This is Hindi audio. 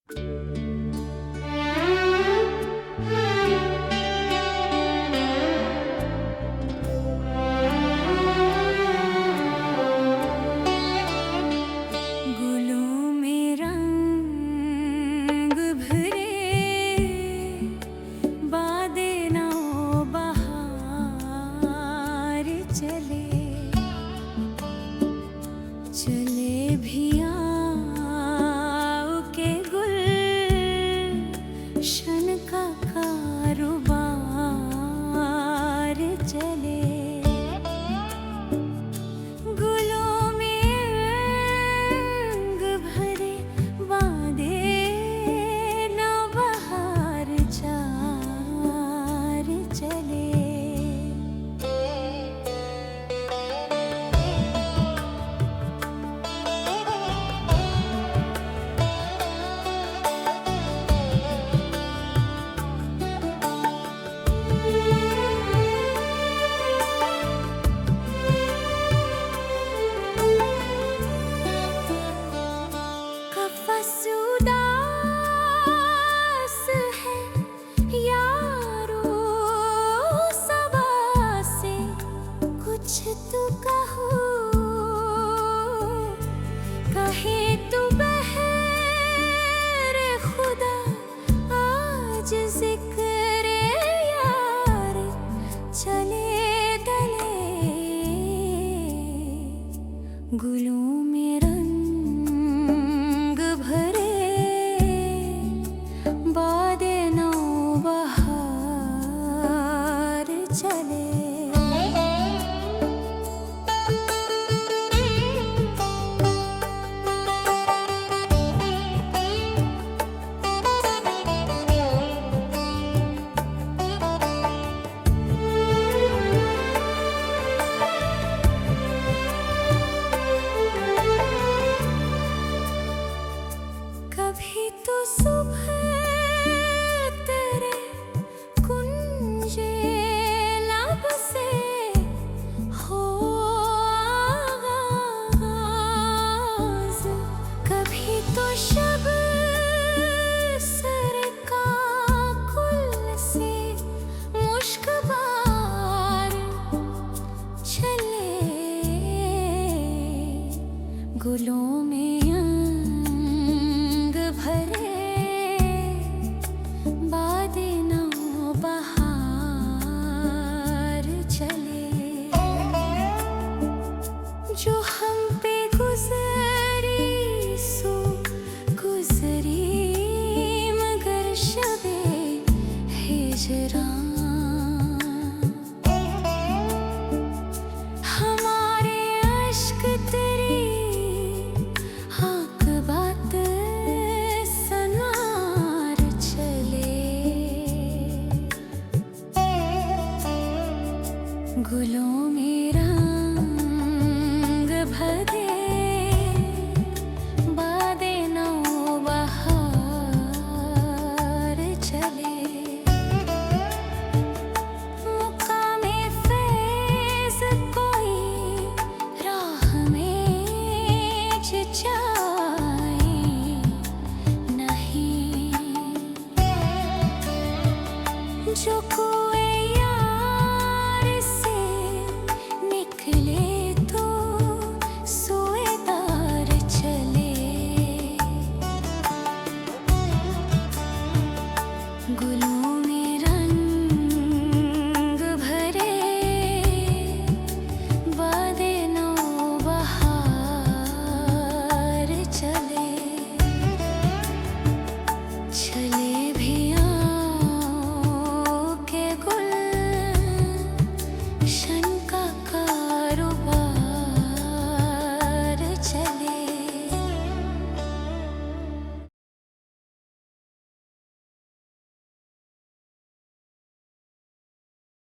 गुलों में रंग भरे, बादे नाओ बहार चले, चले भी आओ के गुलशन का कारोबार चले। गुलों में रंग भरे, बादे ना बहार चार चले। कफ़स उदास है यारो सबा से, कुछ तो कहो, कहे तो बहर खुदा आज ज़िक्र यार चले गले। गुलों में रंग भरे, बादे नौ बहार चले। कभी तो